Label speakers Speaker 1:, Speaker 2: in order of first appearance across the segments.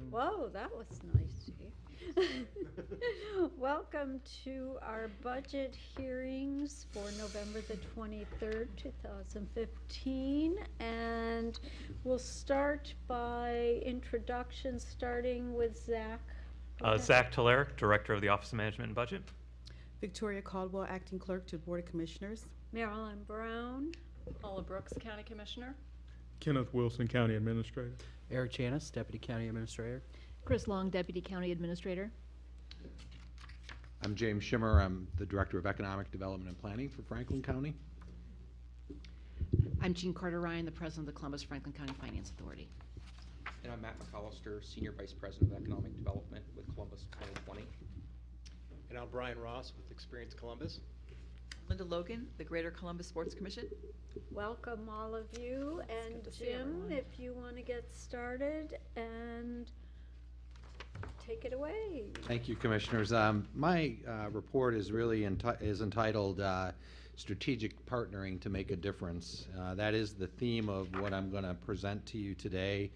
Speaker 1: Whoa, that was nice, Chief. Welcome to our budget hearings for November the 23rd, 2015. And we'll start by introductions, starting with Zach.
Speaker 2: Zach Taleric, Director of the Office of Management and Budget.
Speaker 3: Victoria Caldwell, Acting Clerk to the Board of Commissioners.
Speaker 1: Marilyn Brown.
Speaker 4: Paula Brooks, County Commissioner.
Speaker 5: Kenneth Wilson, County Administrator.
Speaker 6: Eric Janis, Deputy County Administrator.
Speaker 7: Chris Long, Deputy County Administrator.
Speaker 8: I'm James Schimmer. I'm the Director of Economic Development and Planning for Franklin County.
Speaker 9: I'm Jean Carter-Ryan, the President of the Columbus Franklin County Finance Authority.
Speaker 10: And I'm Matt McAllister, Senior Vice President of Economic Development with Columbus 2020.
Speaker 11: And I'm Brian Ross with Experience Columbus.
Speaker 4: Linda Logan, the Greater Columbus Sports Commission.
Speaker 1: Welcome all of you. And Jim, if you want to get started and take it away.
Speaker 8: Thank you, Commissioners. My report is really entitled Strategic Partnering to Make a Difference. That is the theme of what I'm going to present to you today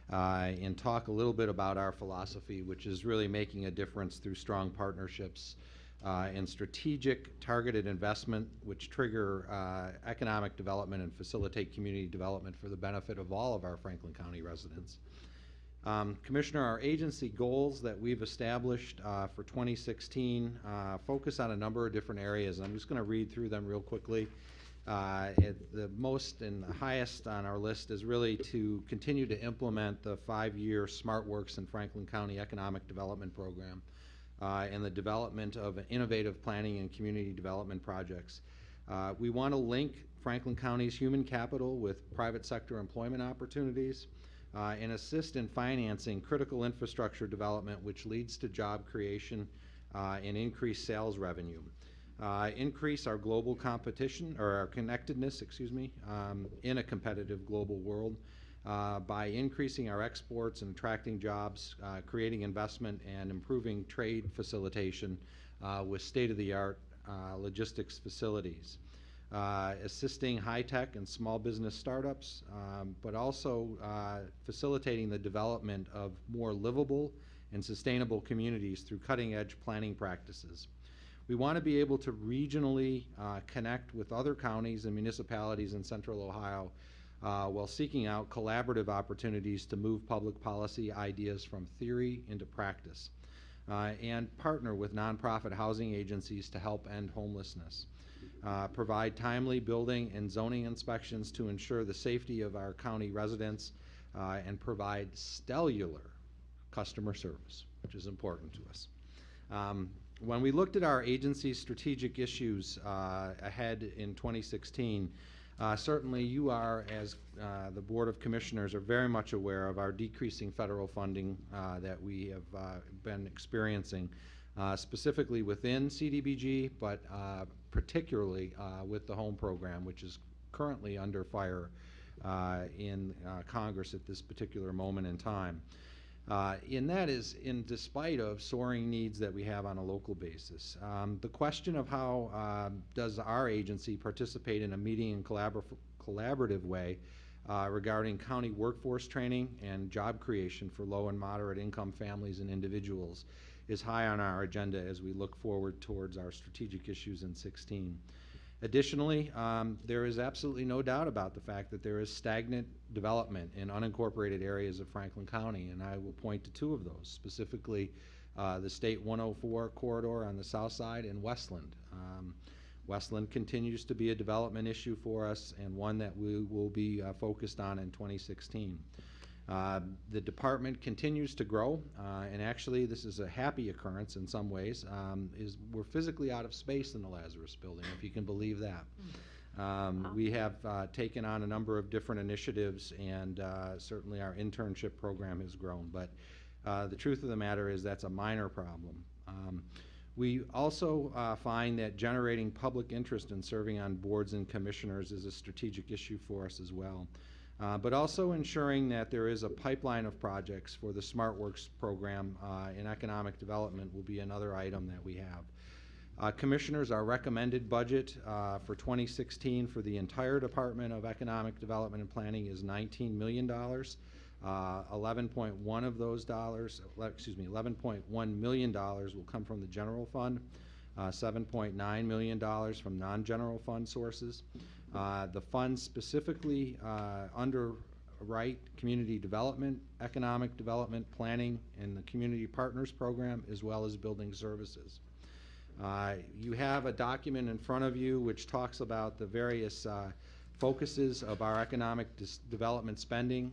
Speaker 8: and talk a little bit about our philosophy, which is really making a difference through strong partnerships and strategic targeted investment, which trigger economic development and facilitate community development for the benefit of all of our Franklin County residents. Commissioner, our agency goals that we've established for 2016 focus on a number of different areas. I'm just going to read through them real quickly. The most and the highest on our list is really to continue to implement the 5-year SmartWorks and Franklin County Economic Development Program and the development of innovative planning and community development projects. We want to link Franklin County's human capital with private sector employment opportunities and assist in financing critical infrastructure development, which leads to job creation and increased sales revenue. Increase our global competition, or our connectedness, in a competitive global world by increasing our exports and attracting jobs, creating investment, and improving trade facilitation with state-of-the-art logistics facilities. Assisting high-tech and small business startups, but also facilitating the development of more livable and sustainable communities through cutting-edge planning practices. We want to be able to regionally connect with other counties and municipalities in Central Ohio while seeking out collaborative opportunities to move public policy ideas from theory into practice, and partner with nonprofit housing agencies to help end homelessness. Provide timely building and zoning inspections to ensure the safety of our county residents, and provide stellar customer service, which is important to us. When we looked at our agency's strategic issues ahead in 2016, certainly you are, as the Board of Commissioners, are very much aware of our decreasing federal funding that we have been experiencing, specifically within CDBG, but particularly with the home program, which is currently under fire in Congress at this particular moment in time. And that is in despite of soaring needs that we have on a local basis. The question of how does our agency participate in a meeting and collaborative way regarding county workforce training and job creation for low and moderate income families and individuals is high on our agenda as we look forward towards our strategic issues in 16. Additionally, there is absolutely no doubt about the fact that there is stagnant development in unincorporated areas of Franklin County, and I will point to two of those, specifically the State 104 corridor on the south side and Westland. Westland continues to be a development issue for us and one that we will be focused on in 2016. The department continues to grow, and actually this is a happy occurrence in some ways. We're physically out of space in the Lazarus building, if you can believe that. We have taken on a number of different initiatives, and certainly our internship program has grown, but the truth of the matter is that's a minor problem. We also find that generating public interest in serving on boards and commissioners is a strategic issue for us as well. But also ensuring that there is a pipeline of projects for the SmartWorks program in economic development will be another item that we have. Commissioners, our recommended budget for 2016 for the entire Department of Economic Development and Planning is $19 million. 11.1 of those dollars, $11.1 million will come from the general fund, $7.9 million from non-general fund sources. The funds specifically underwrite community development, economic development, planning, and the Community Partners Program, as well as building services. You have a document in front of you which talks about the various focuses of our economic development spending.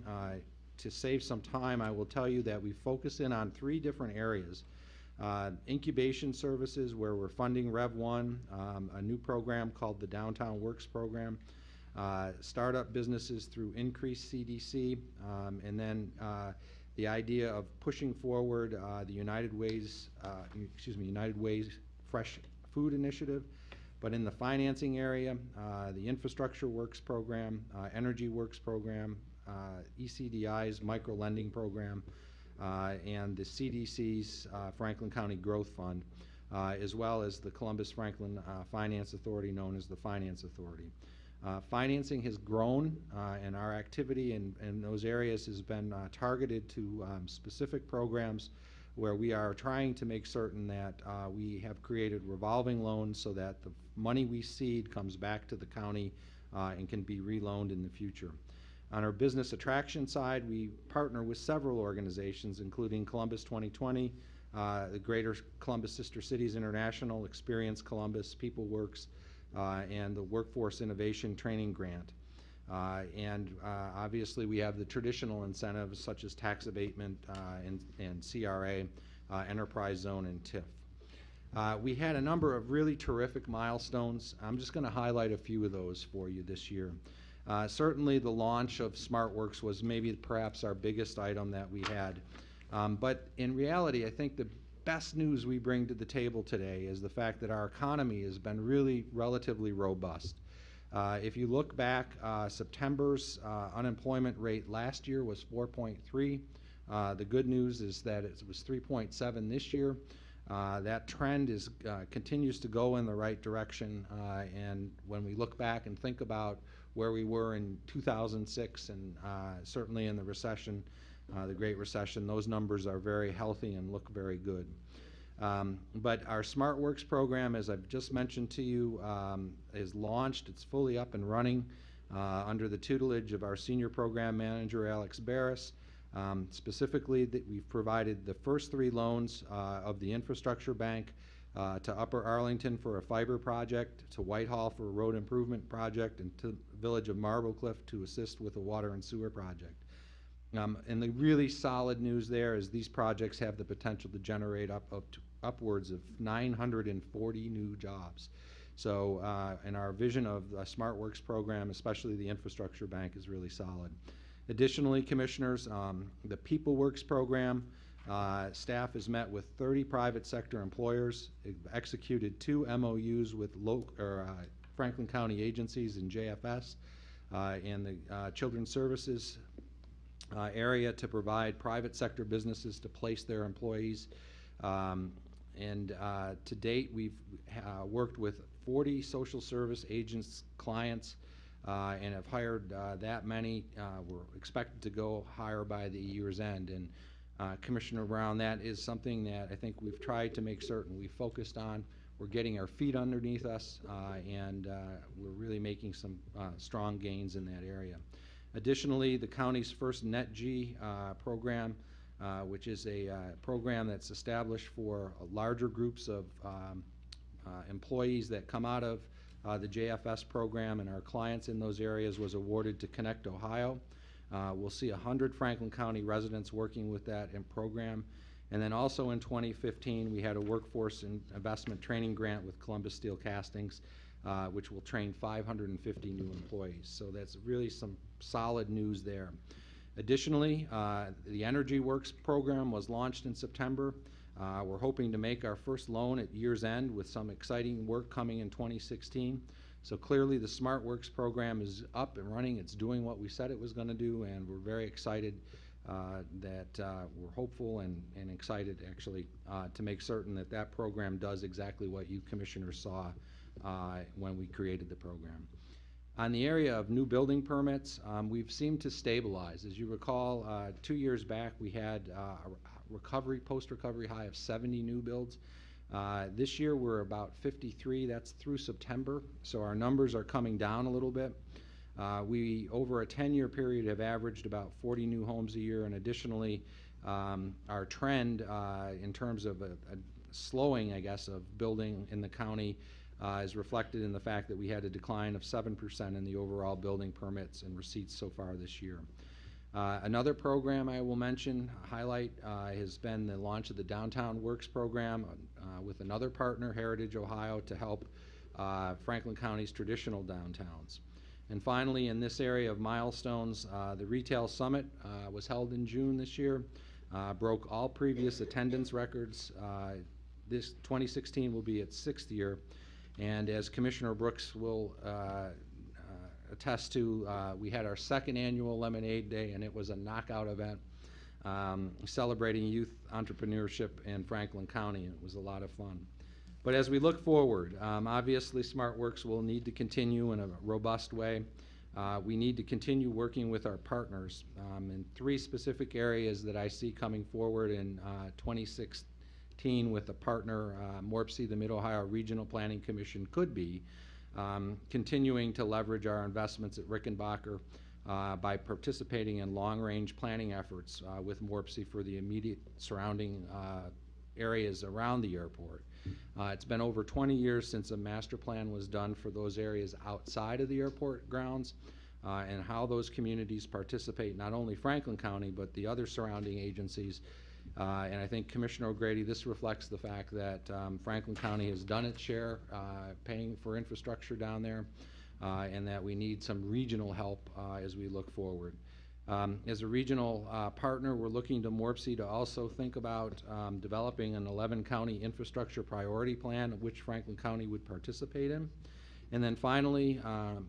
Speaker 8: To save some time, I will tell you that we focus in on 3 different areas. Incubation services, where we're funding Rev 1, a new program called the Downtown Works Program, startup businesses through Increase CDC, and then the idea of pushing forward the United Ways Fresh Food Initiative. But in the financing area, the Infrastructure Works Program, Energy Works Program, ECDI's micro lending program, and the CDC's Franklin County Growth Fund, as well as the Columbus Franklin Finance Authority, known as the Finance Authority. Financing has grown, and our activity in those areas has been targeted to specific programs where we are trying to make certain that we have created revolving loans so that the money we seed comes back to the county and can be reloaned in the future. On our business attraction side, we partner with several organizations, including Columbus 2020, the Greater Columbus Sister Cities International, Experience Columbus, PeopleWorks, and the Workforce Innovation Training Grant. Obviously we have the traditional incentives such as tax abatement and CRA, Enterprise Zone, and TIF. We had a number of really terrific milestones. I'm just going to highlight a few of those for you this year. Certainly the launch of SmartWorks was maybe perhaps our biggest item that we had. But in reality, I think the best news we bring to the table today is the fact that our economy has been really relatively robust. If you look back, September's unemployment rate last year was 4.3. The good news is that it was 3.7 this year. That trend continues to go in the right direction, and when we look back and think about where we were in 2006 and certainly in the recession, the Great Recession, those numbers are very healthy and look very good. But our SmartWorks program, as I've just mentioned to you, is launched. It's fully up and running under the tutelage of our senior program manager, Alex Barris. Specifically, that we've provided the first 3 loans of the Infrastructure Bank to Upper Arlington for a fiber project, to Whitehall for a road improvement project, and to the village of Marble Cliff to assist with a water and sewer project. And the really solid news there is these projects have the potential to generate upwards of 940 new jobs. So, and our vision of the SmartWorks program, especially the Infrastructure Bank, is really solid. Additionally, Commissioners, the PeopleWorks program, staff has met with 30 private sector employers, executed 2 MOUs with Franklin County agencies and JFS and the Children's Services area to provide private sector businesses to place their employees. To date, we've worked with 40 social service agents, clients, and have hired that many. We're expected to go higher by the year's end. And Commissioner Brown, that is something that I think we've tried to make certain we focused on. We're getting our feet underneath us, and we're really making some strong gains in that area. Additionally, the county's first NetG program, which is a program that's established for larger groups of employees that come out of the JFS program, and our clients in those areas, was awarded to Connect Ohio. We'll see 100 Franklin County residents working with that program. And then also in 2015, we had a workforce investment training grant with Columbus Steel Castings, which will train 550 new employees. So that's really some solid news there. Additionally, the Energy Works program was launched in September. We're hoping to make our first loan at year's end with some exciting work coming in 2016. So clearly the SmartWorks program is up and running. It's doing what we said it was going to do, and we're very excited that we're hopeful and excited actually to make certain that that program does exactly what you commissioners saw when we created the program. On the area of new building permits, we've seemed to stabilize. As you recall, 2 years back we had a post-recovery high of 70 new builds. This year we're about 53. That's through September, so our numbers are coming down a little bit. We, over a 10-year period, have averaged about 40 new homes a year, and additionally, our trend in terms of a slowing, I guess, of building in the county is reflected in the fact that we had a decline of 7% in the overall building permits and receipts so far this year. Another program I will mention, highlight, has been the launch of the Downtown Works program with another partner, Heritage Ohio, to help Franklin County's traditional downtowns. And finally, in this area of milestones, the Retail Summit was held in June this year, broke all previous attendance records. This 2016 will be its 6th year, and as Commissioner Brooks will attest to, we had our 2nd annual Lemonade Day, and it was a knockout event celebrating youth entrepreneurship in Franklin County, and it was a lot of fun. But as we look forward, obviously SmartWorks will need to continue in a robust way. We need to continue working with our partners in 3 specific areas that I see coming forward in 2016 with a partner. MORPC, the Mid-Ohio Regional Planning Commission, could be continuing to leverage our investments at Rickenbacker by participating in long-range planning efforts with MORPC for the immediate surrounding areas around the airport. It's been over 20 years since a master plan was done for those areas outside of the airport grounds, and how those communities participate, not only Franklin County, but the other surrounding agencies. And I think, Commissioner O'Grady, this reflects the fact that Franklin County has done its share paying for infrastructure down there, and that we need some regional help as we look forward. As a regional partner, we're looking to MORPC to also think about developing an 11-county infrastructure priority plan, of which Franklin County would participate in. And then finally,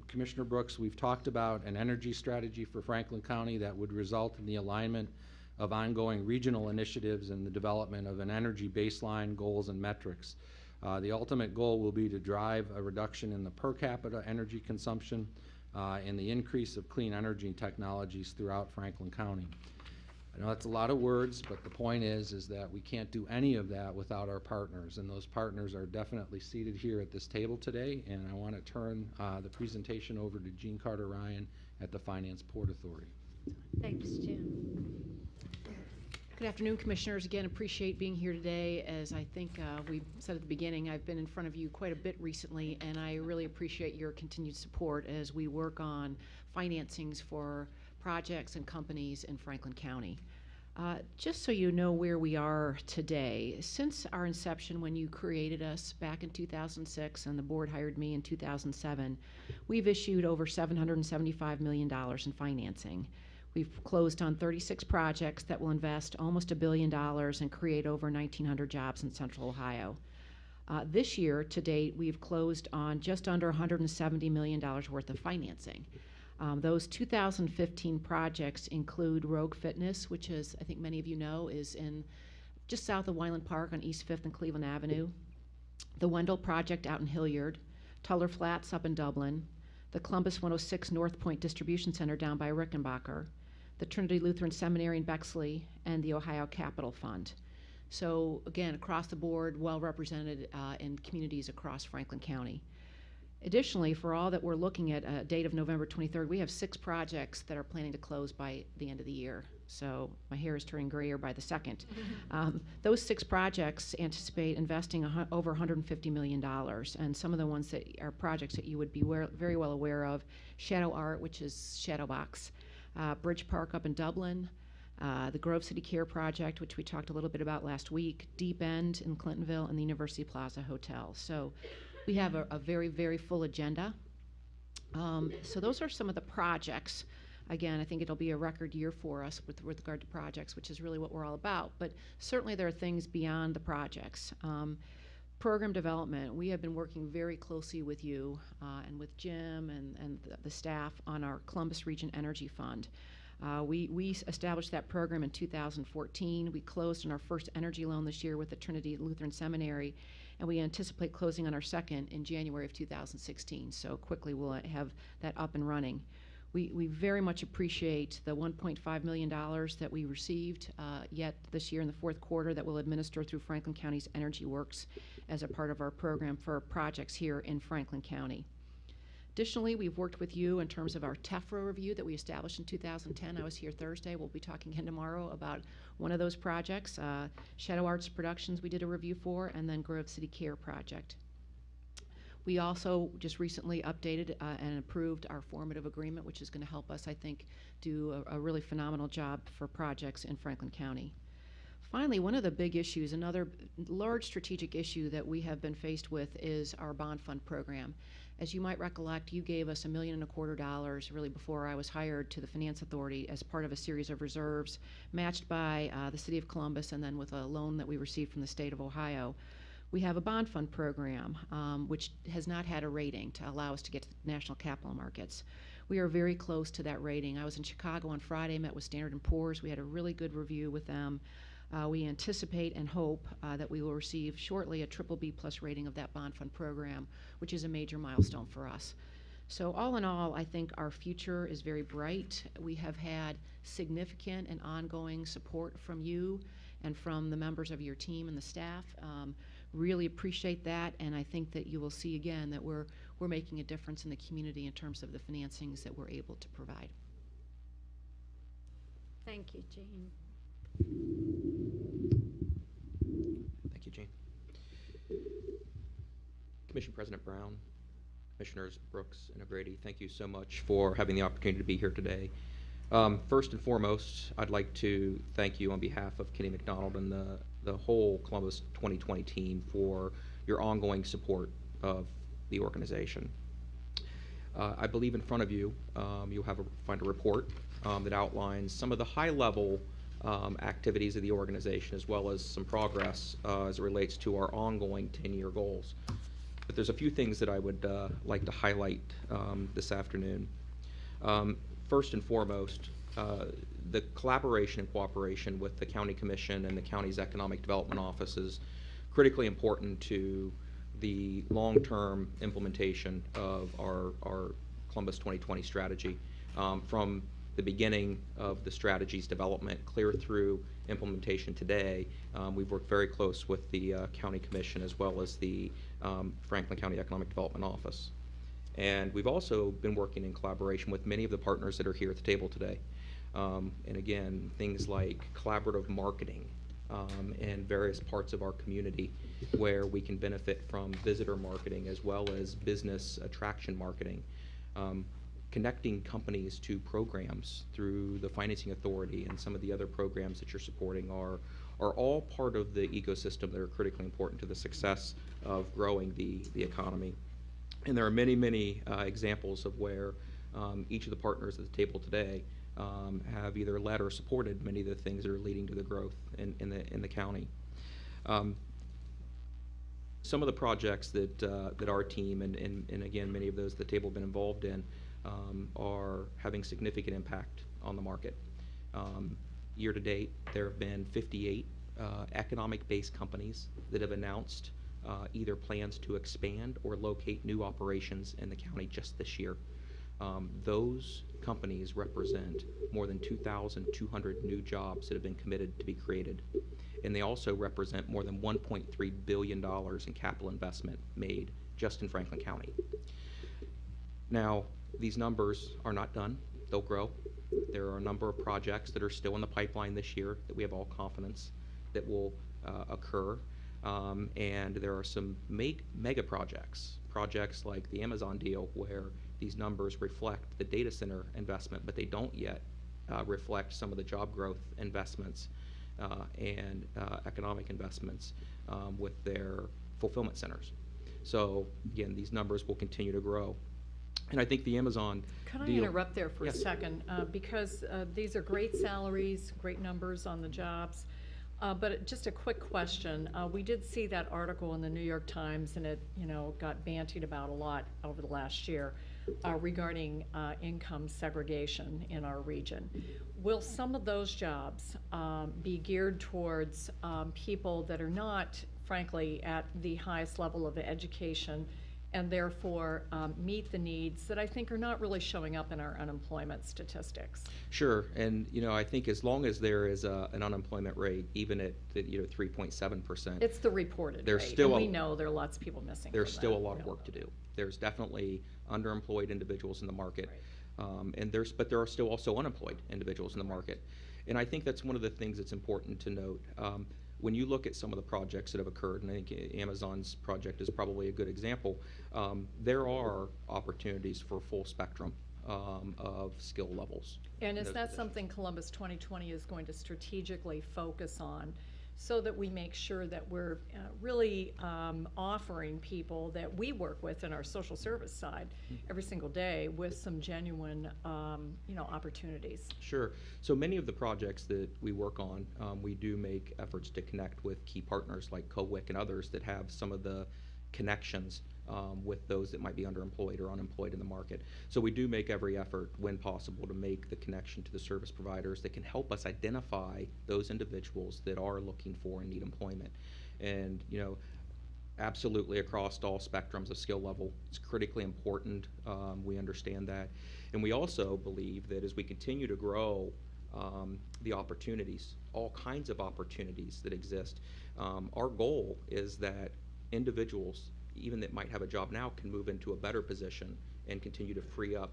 Speaker 8: Commissioner Brooks, we've talked about an energy strategy for Franklin County that would result in the alignment of ongoing regional initiatives and the development of an energy baseline, goals, and metrics. The ultimate goal will be to drive a reduction in the per capita energy consumption and the increase of clean energy technologies throughout Franklin County. I know that's a lot of words, but the point is that we can't do any of that without our partners, and those partners are definitely seated here at this table today, and I want to turn the presentation over to Jean Carter-Ryan at the Finance Port Authority.
Speaker 1: Thanks, Jim.
Speaker 9: Good afternoon, Commissioners. Again, appreciate being here today. As I think we said at the beginning, I've been in front of you quite a bit recently, and I really appreciate your continued support as we work on financings for projects and companies in Franklin County. Just so you know where we are today, since our inception when you created us back in 2006 and the board hired me in 2007, we've issued over $775 million in financing. We've closed on 36 projects that will invest almost $1 billion and create over 1,900 jobs in Central Ohio. This year, to date, we've closed on just under $170 million worth of financing. Those 2015 projects include Rogue Fitness, which is, I think many of you know, is in just south of Wyland Park on East 5th and Cleveland Avenue. The Wendell Project out in Hilliard, Tuller Flats up in Dublin, the Columbus 106 North Point Distribution Center down by Rickenbacker, the Trinity Lutheran Seminary in Bexley, and the Ohio Capital Fund. So again, across the board, well represented in communities across Franklin County. Additionally, for all that we're looking at a date of November 23rd, we have 6 projects that are planning to close by the end of the year. So my hair is turning grayer by the second. Those 6 projects anticipate investing over $150 million. And some of the ones that are projects that you would be very well aware of, Shadow Art, which is Shadowbox, Bridge Park up in Dublin, the Grove City Care Project, which we talked a little bit about last week, Deep End in Clintonville, and the University Plaza Hotel. So we have a very, very full agenda. So those are some of the projects. Again, I think it'll be a record year for us with regard to projects, which is really what we're all about. But certainly there are things beyond the projects. Program development, we have been working very closely with you and with Jim and the staff on our Columbus Region Energy Fund. We established that program in 2014. We closed on our first energy loan this year with the Trinity Lutheran Seminary, and we anticipate closing on our second in January of 2016. So quickly we'll have that up and running. We very much appreciate the $1.5 million that we received yet this year in the fourth quarter that we'll administer through Franklin County's Energy Works as a part of our program for projects here in Franklin County. Additionally, we've worked with you in terms of our TEFRA review that we established in 2010. I was here Thursday. We'll be talking again tomorrow about one of those projects. Shadow Arts Productions we did a review for, and then Grove City Care Project. We also just recently updated and approved our formative agreement, which is going to help us, I think, do a really phenomenal job for projects in Franklin County. Finally, one of the big issues, another large strategic issue that we have been faced with is our bond fund program. As you might recollect, you gave us $1.25 million really before I was hired to the Finance Authority as part of a series of reserves matched by the City of Columbus and then with a loan that we received from the state of Ohio. We have a bond fund program which has not had a rating to allow us to get to the national capital markets. We are very close to that rating. I was in Chicago on Friday, met with Standard & Poor's. We had a really good review with them. We anticipate and hope that we will receive shortly a BBB+ rating of that bond fund program, which is a major milestone for us. So all in all, I think our future is very bright. We have had significant and ongoing support from you and from the members of your team and the staff. Really appreciate that, and I think that you will see again that we're making a difference in the community in terms of the financings that we're able to provide.
Speaker 1: Thank you, Jean.
Speaker 10: Thank you, Jean. Commission President Brown, Commissioners Brooks and O'Grady, thank you so much for having the opportunity to be here today. First and foremost, I'd like to thank you on behalf of Kenny McDonald and the whole Columbus 2020 team for your ongoing support of the organization. I believe in front of you, you'll find a report that outlines some of the high-level activities of the organization as well as some progress as it relates to our ongoing 10-year goals. But there's a few things that I would like to highlight this afternoon. First and foremost, the collaboration and cooperation with the County Commission and the county's Economic Development Office is critically important to the long-term implementation of our Columbus 2020 strategy. From the beginning of the strategy's development clear through implementation today, we've worked very close with the County Commission as well as the Franklin County Economic Development Office. And we've also been working in collaboration with many of the partners that are here at the table today. And again, things like collaborative marketing in various parts of our community where we can benefit from visitor marketing as well as business attraction marketing. Connecting companies to programs through the Financing Authority and some of the other programs that you're supporting are all part of the ecosystem that are critically important to the success of growing the economy. And there are many, many examples of where each of the partners at the table today have either led or supported many of the things that are leading to the growth in the county. Some of the projects that our team and again many of those at the table have been involved in are having significant impact on the market. Year to date, there have been 58 economic-based companies that have announced either plans to expand or locate new operations in the county just this year. Those companies represent more than 2,200 new jobs that have been committed to be created. And they also represent more than $1.3 billion in capital investment made just in Franklin County. Now, these numbers are not done. They'll grow. There are a number of projects that are still in the pipeline this year that we have all confidence that will occur. And there are some mega projects like the Amazon deal where these numbers reflect the data center investment, but they don't yet reflect some of the job growth investments and economic investments with their fulfillment centers. So again, these numbers will continue to grow. And I think the Amazon
Speaker 12: Can I
Speaker 10: deal,
Speaker 12: interrupt there for
Speaker 10: yes.
Speaker 12: a second? Because these are great salaries, great numbers on the jobs. But just a quick question. We did see that article in the New York Times, and it got bantied about a lot over the last year regarding income segregation in our region. Will some of those jobs be geared towards people that are not, frankly, at the highest level of education, and therefore meet the needs that I think are not really showing up in our unemployment statistics?
Speaker 10: Sure, and I think as long as there is an unemployment rate, even at the 3.7%,
Speaker 12: It's the reported
Speaker 10: There's
Speaker 12: rate,
Speaker 10: still
Speaker 12: and
Speaker 10: a-
Speaker 12: we know there are lots of people missing.
Speaker 10: there's
Speaker 12: from
Speaker 10: still a
Speaker 12: that.
Speaker 10: lot
Speaker 12: We
Speaker 10: of
Speaker 12: don't
Speaker 10: work to
Speaker 12: know.
Speaker 10: do. There's definitely underemployed individuals in the market,
Speaker 12: Right.
Speaker 10: but there are still also unemployed individuals in the market, and I think that's one of the things that's important to note. When you look at some of the projects that have occurred, and I think Amazon's project is probably a good example, there are opportunities for full spectrum of skill levels.
Speaker 12: And
Speaker 10: in
Speaker 12: is
Speaker 10: those
Speaker 12: that
Speaker 10: positions.
Speaker 12: something Columbus 2020 is going to strategically focus on, so that we make sure that we're really offering people that we work with in our social service side every single day with some genuine, opportunities?
Speaker 10: Sure. So many of the projects that we work on, we do make efforts to connect with key partners like COWIC and others that have some of the connections with those that might be underemployed or unemployed in the market. So we do make every effort when possible to make the connection to the service providers that can help us identify those individuals that are looking for and need employment. And, absolutely across all spectrums of skill level, it's critically important. We understand that. And we also believe that as we continue to grow the opportunities, all kinds of opportunities that exist, our goal is that individuals, even that might have a job now, can move into a better position and continue to free up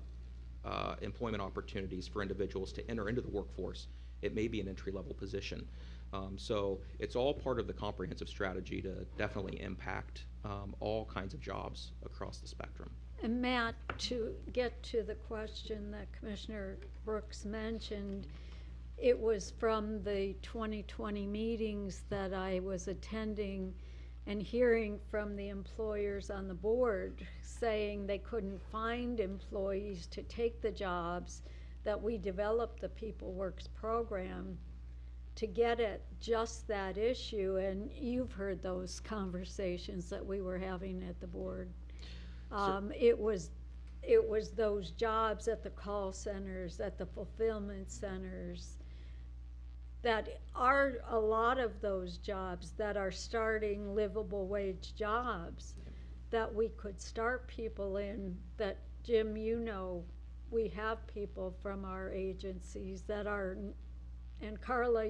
Speaker 10: employment opportunities for individuals to enter into the workforce. It may be an entry-level position. So it's all part of the comprehensive strategy to definitely impact all kinds of jobs across the spectrum.
Speaker 1: And Matt, to get to the question that Commissioner Brooks mentioned, it was from the 2020 meetings that I was attending and hearing from the employers on the board saying they couldn't find employees to take the jobs, that we developed the People Works program to get at just that issue. And you've heard those conversations that we were having at the board. It was those jobs at the call centers, at the fulfillment centers, that are a lot of those jobs that are starting livable wage jobs, that we could start people in. That, Jim, we have people from our agencies that are, and Carla,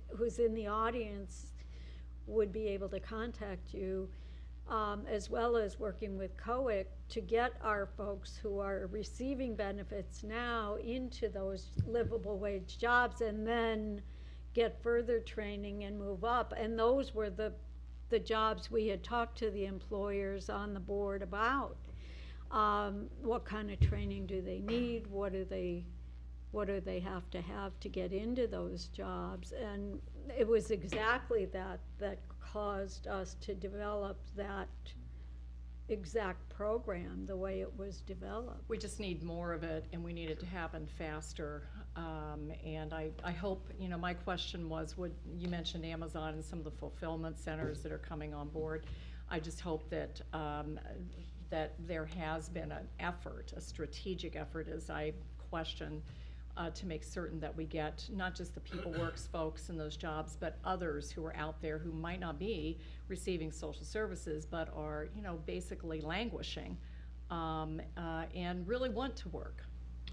Speaker 1: who's in the audience, would be able to contact you, as well as working with COIC to get our folks who are receiving benefits now into those livable wage jobs, and then get further training and move up. And those were the jobs we had talked to the employers on the board about. What kind of training do they need? What do they have to get into those jobs? And it was exactly that caused us to develop that exact program the way it was developed.
Speaker 12: We just need more of it, and we need it to happen faster. And I hope, my question was, you mentioned Amazon and some of the fulfillment centers that are coming on board. I just hope that that there has been an effort, a strategic effort, as I question, to make certain that we get not just the People Works folks in those jobs, but others who are out there who might not be receiving social services, but are, basically languishing and really want to work.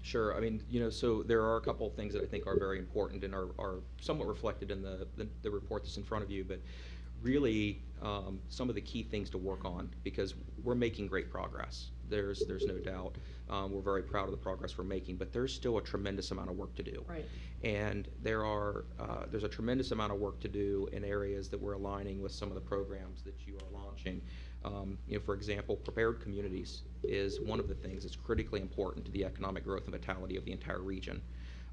Speaker 10: Sure. I mean, so there are a couple of things that I think are very important and are somewhat reflected in the report that's in front of you, but really some of the key things to work on, because we're making great progress. There's no doubt. We're very proud of the progress we're making, but there's still a tremendous amount of work to do.
Speaker 12: Right.
Speaker 10: And there's a tremendous amount of work to do in areas that we're aligning with some of the programs that you are launching. For example, prepared communities is one of the things that's critically important to the economic growth and vitality of the entire region.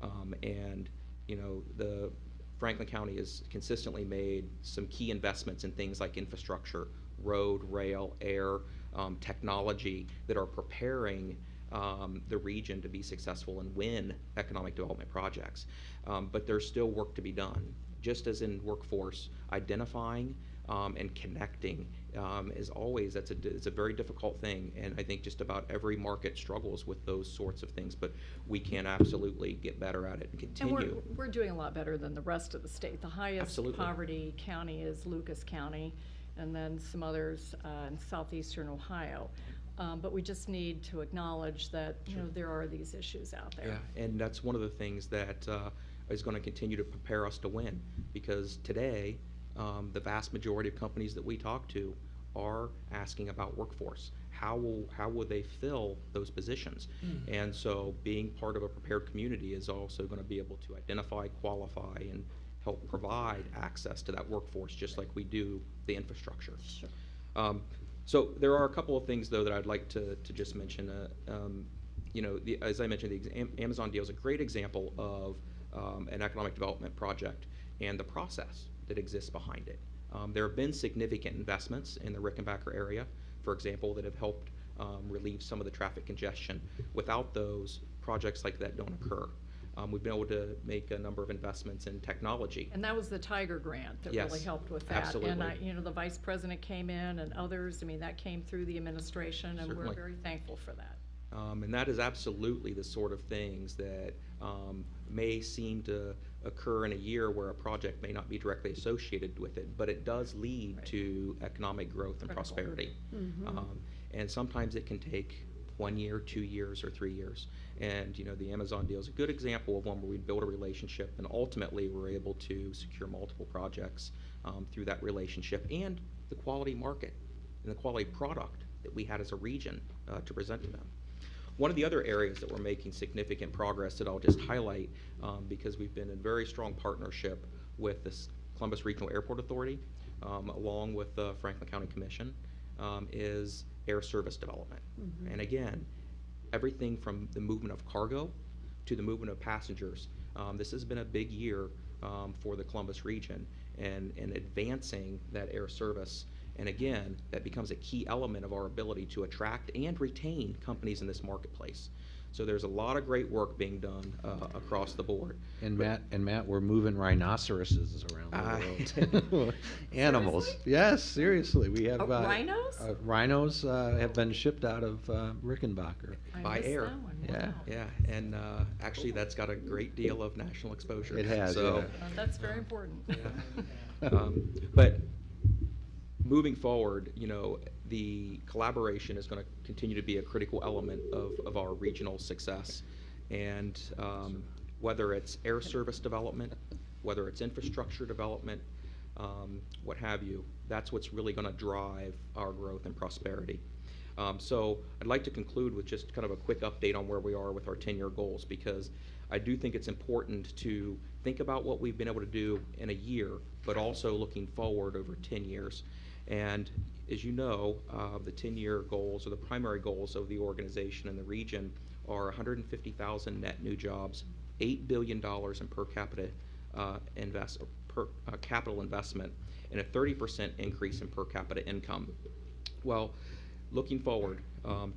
Speaker 10: The Franklin County has consistently made some key investments in things like infrastructure, road, rail, air, technology that are preparing the region to be successful and win economic development projects. But there's still work to be done. Just as in workforce, identifying and connecting is always, it's a very difficult thing, and I think just about every market struggles with those sorts of things, but we can absolutely get better at it and
Speaker 12: And
Speaker 10: continue.
Speaker 12: we're doing a lot better than the rest of the state. The highest
Speaker 10: Absolutely.
Speaker 12: poverty county is Lucas County, and then some others in southeastern Ohio. But we just need to acknowledge that, you know, there are these issues out there.
Speaker 10: Yeah, and that's one of the things that is going to continue to prepare us to win, because today, the vast majority of companies that we talk to are asking about workforce. How will they fill those positions? And so being part of a prepared community is also going to be able to identify, qualify, and help provide access to that workforce, just like we do the infrastructure.
Speaker 1: Sure.
Speaker 10: So there are a couple of things, though, that I'd like to just mention. You know, as I mentioned, the Amazon deal is a great example of an economic development project and the process that exists behind it. There have been significant investments in the Rickenbacker area, for example, that have helped relieve some of the traffic congestion. Without those, projects like that don't occur. We've been able to make a number of investments in technology.
Speaker 12: And that was the Tiger Grant that really
Speaker 10: Yes,
Speaker 12: helped with that.
Speaker 10: absolutely.
Speaker 12: And you know, the Vice President came in and others, I mean, that came through the administration, and we're
Speaker 10: Certainly.
Speaker 12: very thankful for that.
Speaker 10: And that is absolutely the sort of things that may seem to occur in a year where a project may not be directly associated with it, but it does lead to economic growth and
Speaker 12: Critical.
Speaker 10: prosperity. And sometimes it can take 1 year, 2 years, or 3 years. And you know, the Amazon deal is a good example of one where we build a relationship, and ultimately we're able to secure multiple projects through that relationship, and the quality market and the quality product that we had as a region to present to them. One of the other areas that we're making significant progress that I'll just highlight, because we've been in very strong partnership with the Columbus Regional Airport Authority, along with the Franklin County Commission, is air service development. And again, everything from the movement of cargo to the movement of passengers. This has been a big year for the Columbus region, and advancing that air service. And again, that becomes a key element of our ability to attract and retain companies in this marketplace. So there's a lot of great work being done across the board.
Speaker 8: And Matt, we're moving rhinoceroses around the world. Animals.
Speaker 12: Seriously?
Speaker 8: Yes, seriously. We have
Speaker 12: Rhinos?
Speaker 8: rhinos have been shipped out of Rickenbacker.
Speaker 12: I
Speaker 10: By
Speaker 12: missed
Speaker 10: air.
Speaker 12: that one.
Speaker 8: Yeah.
Speaker 12: Wow.
Speaker 10: Yeah, and actually that's got a great deal of national exposure.
Speaker 8: It has,
Speaker 10: So,
Speaker 12: That's very important.
Speaker 10: But moving forward, you know, the collaboration is going to continue to be a critical element of our regional success. And whether it's air service development, whether it's infrastructure development, what have you, that's what's really going to drive our growth and prosperity. So I'd like to conclude with just kind of a quick update on where we are with our 10-year goals, because I do think it's important to think about what we've been able to do in a year, but also looking forward over 10 years. And as you know, the 10-year goals, or the primary goals of the organization and the region, are 150,000 net new jobs, $8 billion in per capita capital investment, and a 30% increase in per capita income. Well, looking forward,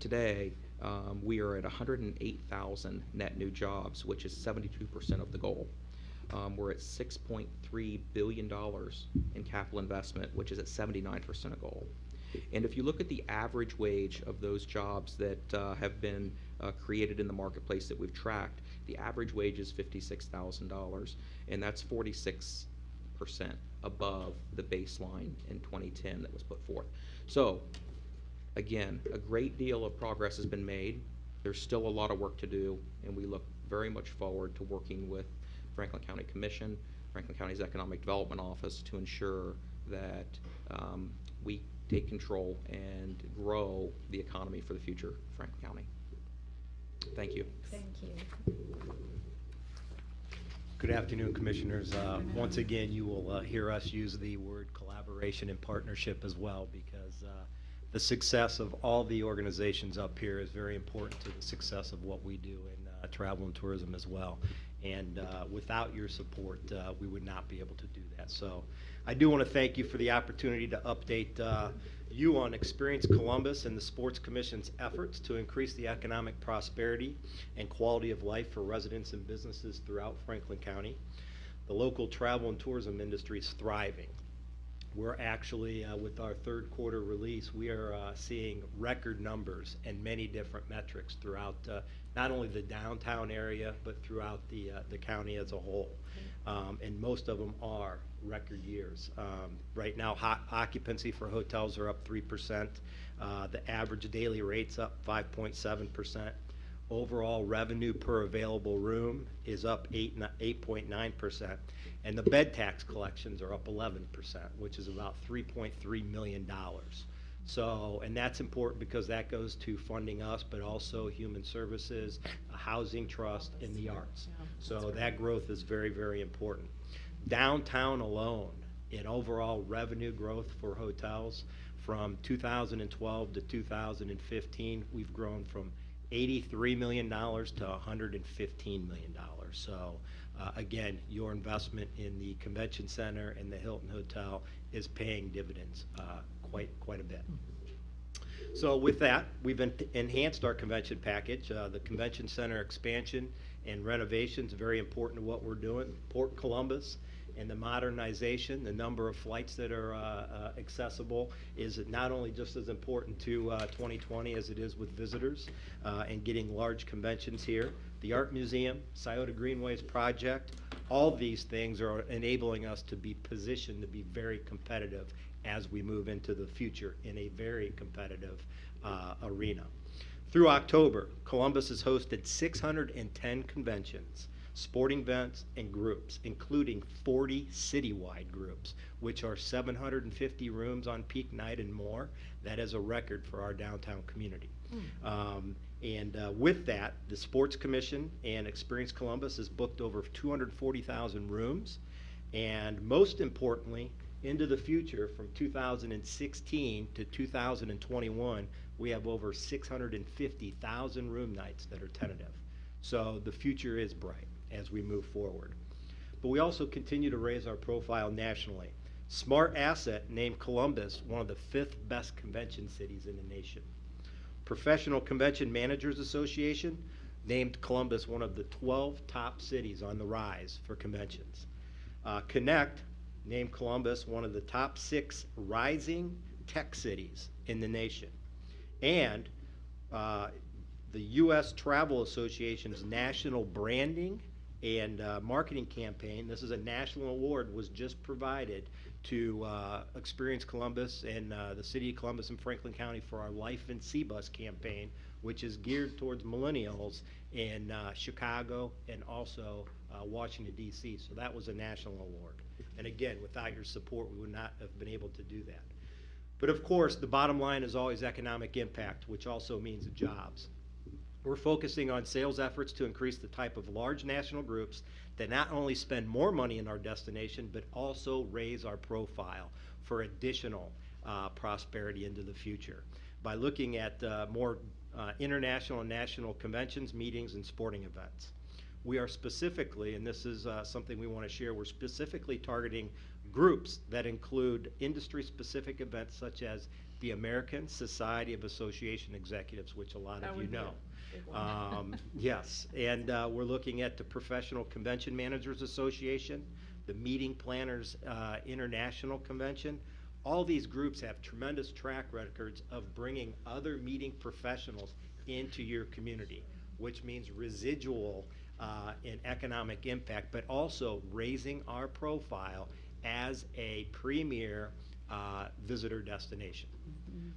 Speaker 10: today we are at 108,000 net new jobs, which is 72% of the goal. We're at $6.3 billion in capital investment, which is at 79% of goal. And if you look at the average wage of those jobs that have been created in the marketplace that we've tracked, the average wage is $56,000, and that's 46% above the baseline in 2010 that was put forth. So, again, a great deal of progress has been made. There's still a lot of work to do, and we look very much forward to working with Franklin County Commission, Franklin County's Economic Development Office, to ensure that we take control and grow the economy for the future of Franklin County. Thank you.
Speaker 1: Thank you.
Speaker 11: Good afternoon, Commissioners. Once again, you will hear us use the word collaboration and partnership as well, because the success of all the organizations up here is very important to the success of what we do in travel and tourism as well. And without your support, we would not be able to do that. So I do want to thank you for the opportunity to update you on Experience Columbus and the Sports Commission's efforts to increase the economic prosperity and quality of life for residents and businesses throughout Franklin County. The local travel and tourism industry is thriving. We're actually, with our third quarter release, we are seeing record numbers and many different metrics throughout not only the downtown area, but throughout the county as a whole. And most of them are record years. Right now, occupancy for hotels are up 3%. The average daily rate's up 5.7%. Overall revenue per available room is up 8.9%. And the bed tax collections are up 11%, which is about $3.3 million. So, and that's important because that goes to funding us, but also human services, a housing trust, and the arts. So that growth is very, very important. Downtown alone, in overall revenue growth for hotels, from 2012 to 2015, we've grown from $83 million to $115 million. So again, your investment in the convention center and the Hilton Hotel is paying dividends quite a bit. So with that, we've enhanced our convention package. The convention center expansion and renovation is very important to what we're doing. Port Columbus and the modernization, the number of flights that are accessible is not only just as important to 2020 as it is with visitors and getting large conventions here. The Art Museum, Scioto Greenways project, all these things are enabling us to be positioned to be very competitive as we move into the future in a very competitive arena. Through October, Columbus has hosted 610 conventions, sporting events, and groups, including 40 citywide groups, which are 750 rooms on peak night and more. That is a record for our downtown community. With that, the Sports Commission and Experience Columbus has booked over 240,000 rooms. And most importantly, into the future, from 2016 to 2021, we have over 650,000 room nights that are tentative. So the future is bright as we move forward. But we also continue to raise our profile nationally. Smart Asset named Columbus one of the 5th best convention cities in the nation. Professional Convention Managers Association named Columbus one of the 12 top cities on the rise for conventions. Connect named Columbus one of the top 6 rising tech cities in the nation. And the U.S. Travel Association's national branding and marketing campaign, this is a national award, was just provided to Experience Columbus and the City of Columbus and Franklin County for our Life in C-Bus campaign, which is geared towards millennials in Chicago and also Washington, D.C. So that was a national award. And again, without your support, we would not have been able to do that. But of course, the bottom line is always economic impact, which also means jobs. We're focusing on sales efforts to increase the type of large national groups that not only spend more money in our destination, but also raise our profile for additional prosperity into the future by looking at more international and national conventions, meetings, and sporting events. We are specifically, and this is something we want to share, we're specifically targeting groups that include industry-specific events such as the American Society of Association Executives, which a lot of you know. Yes, and we're looking at the Professional Convention Managers Association, the Meeting Planners International Convention. All these groups have tremendous track records of bringing other meeting professionals into your community, which means residual and economic impact, but also raising our profile as a premier visitor destination.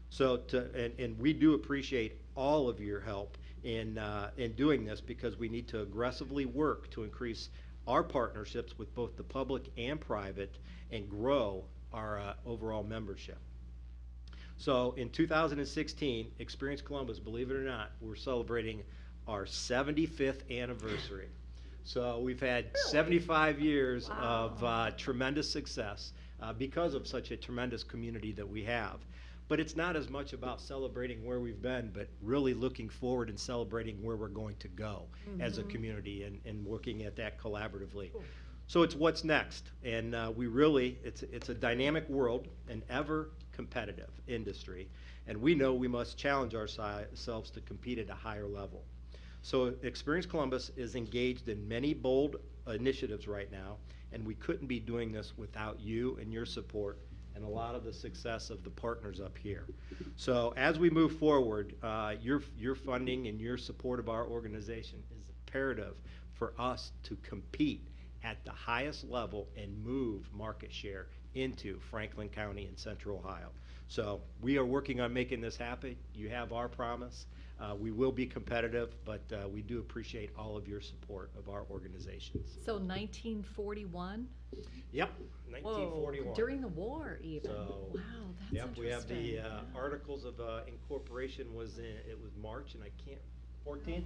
Speaker 11: So, and we do appreciate all of your help in doing this, because we need to aggressively work to increase our partnerships with both the public and private and grow our overall membership. So in 2016, Experience Columbus, believe it or not, we're celebrating our 75th anniversary. So we've had 75 years of tremendous success because of such a tremendous community that we have. But it's not as much about celebrating where we've been, but really looking forward and celebrating where we're going to go as a community and working at that collaboratively. So it's what's next. And we really, it's a dynamic world, an ever competitive industry. And we know we must challenge ourselves to compete at a higher level. So Experience Columbus is engaged in many bold initiatives right now, and we couldn't be doing this without you and your support and a lot of the success of the partners up here. So as we move forward, your funding and your support of our organization is imperative for us to compete at the highest level and move market share into Franklin County and Central Ohio. So we are working on making this happen. You have our promise. We will be competitive, but we do appreciate all of your support of our organizations.
Speaker 12: So 1941?
Speaker 11: Yep, 1941.
Speaker 12: Whoa, during the war even.
Speaker 11: So,
Speaker 12: Wow, that's
Speaker 11: yep, we have the
Speaker 12: interesting.
Speaker 11: articles of incorporation it was March, and I can't, 14th?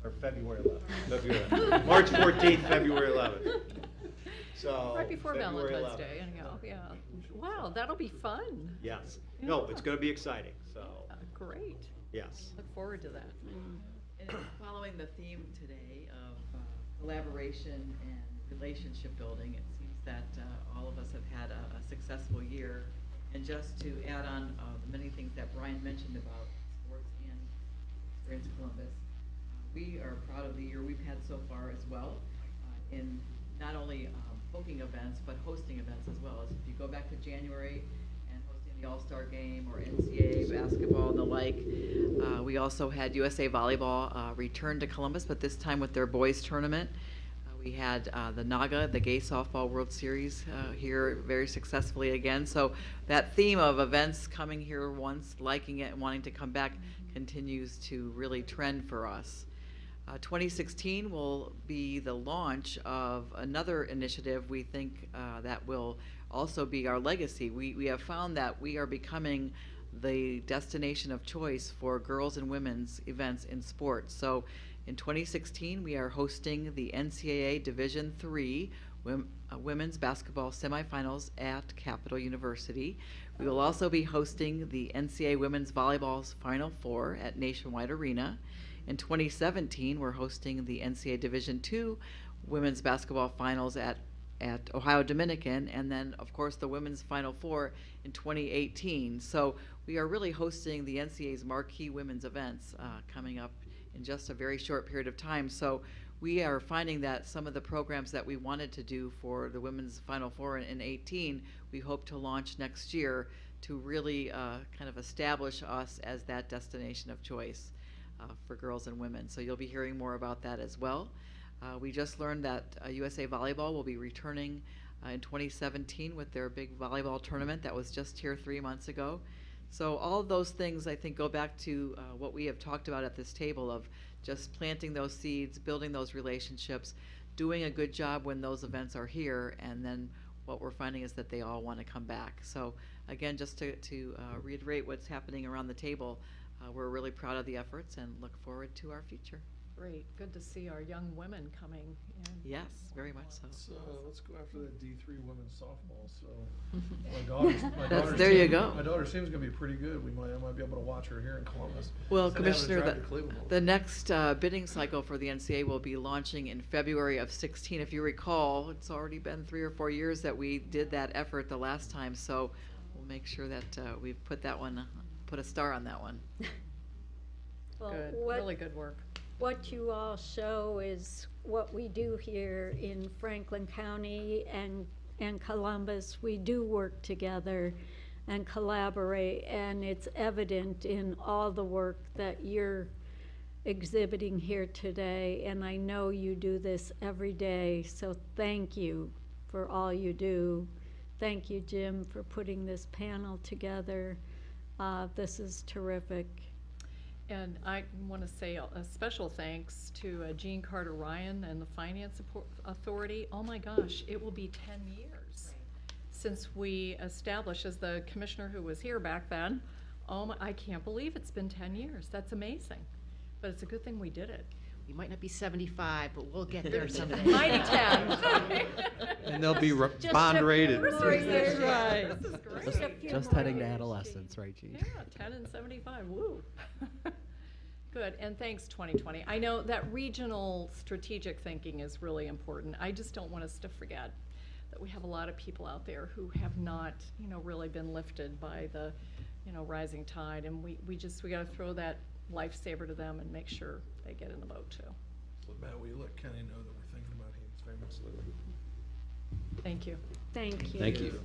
Speaker 11: Or February 11th. February 11th. March 14th, February 11th. So.
Speaker 12: Right before
Speaker 11: February
Speaker 12: Valentine's
Speaker 11: 11th.
Speaker 12: Day, anyhow, yeah. Wow, that'll be fun.
Speaker 11: Yes. No, it's
Speaker 12: Yeah.
Speaker 11: gonna be exciting, so,
Speaker 12: Great.
Speaker 11: yes.
Speaker 12: Look forward to that.
Speaker 4: And following the theme today of collaboration and relationship building, it seems that all of us have had a successful year. And just to add on the many things that Brian mentioned about sports and Experience Columbus, we are proud of the year we've had so far as well, in not only booking events, but hosting events as well. As if you go back to January and hosting the All-Star Game or NCAA basketball and the like, we also had USA Volleyball return to Columbus, but this time with their boys tournament. We had the NAGA, the Gay Softball World Series, here very successfully again. So that theme of events coming here once, liking it, and wanting to come back continues to really trend for us. 2016 will be the launch of another initiative we think that will also be our legacy. We have found that we are becoming the destination of choice for girls and women's events in sports. So in 2016, we are hosting the NCAA Division III women's basketball semifinals at Capital University. We will also be hosting the NCAA Women's Volleyball's Final Four at Nationwide Arena. In 2017, we're hosting the NCAA Division II women's basketball finals at Ohio Dominican, and then, of course, the women's Final Four in 2018. So we are really hosting the NCAA's marquee women's events coming up in just a very short period of time. So we are finding that some of the programs that we wanted to do for the women's Final Four in 18, we hope to launch next year to really kind of establish us as that destination of choice for girls and women. So you'll be hearing more about that as well. We just learned that USA Volleyball will be returning in 2017 with their big volleyball tournament that was just here 3 months ago. So all of those things, I think, go back to what we have talked about at this table of just planting those seeds, building those relationships, doing a good job when those events are here, and then what we're finding is that they all want to come back. So again, just to reiterate what's happening around the table, we're really proud of the efforts and look forward to our future.
Speaker 12: Great, good to see our young women coming in.
Speaker 9: Yes, very much so.
Speaker 5: Let's go after that D3 women's softball, so. My daughter's
Speaker 9: There you
Speaker 5: team-
Speaker 9: go.
Speaker 5: My daughter's team's gonna be pretty good. I might be able to watch her here in Columbus.
Speaker 9: Well,
Speaker 5: Instead of having to
Speaker 9: Commissioner,
Speaker 5: drive to Cleveland all
Speaker 9: the next bidding cycle for the NCAA will be launching in February of 16. If you recall, it's already been 3 or 4 years that we did that effort the last time, so we'll make sure that we've put a star on that one.
Speaker 1: Well,
Speaker 12: Good,
Speaker 1: what-
Speaker 12: really good work.
Speaker 1: What you all show is what we do here in Franklin County and Columbus. We do work together and collaborate, and it's evident in all the work that you're exhibiting here today. And I know you do this every day, so thank you for all you do. Thank you, Jim, for putting this panel together. This is terrific.
Speaker 12: And I want to say a special thanks to Jean Carter Ryan and the Finance Authority. Oh my gosh, it will be 10 years since we established, as the commissioner who was here back then, I can't believe it's been 10 years. That's amazing. But it's a good thing we did it.
Speaker 9: We might not be 75, but we'll get there someday.
Speaker 12: Mighty 10.
Speaker 8: And they'll be
Speaker 1: Just
Speaker 8: bond
Speaker 1: a few
Speaker 8: rated.
Speaker 1: more years.
Speaker 12: Right. This is great.
Speaker 1: Just a few
Speaker 6: Just
Speaker 1: more
Speaker 6: heading to
Speaker 1: years,
Speaker 6: adolescence, right, Gene?
Speaker 12: Yeah, 10 and 75, woo. Good, and thanks 2020. I know that regional strategic thinking is really important. I just don't want us to forget that we have a lot of people out there who have not, really been lifted by the, rising tide, and we gotta throw that lifesaver to them and make sure they get in the boat too.
Speaker 5: So Matt, will you let Kenny know that we're thinking about him very much lately?
Speaker 12: Thank you.
Speaker 1: Thank you.
Speaker 8: Thank you.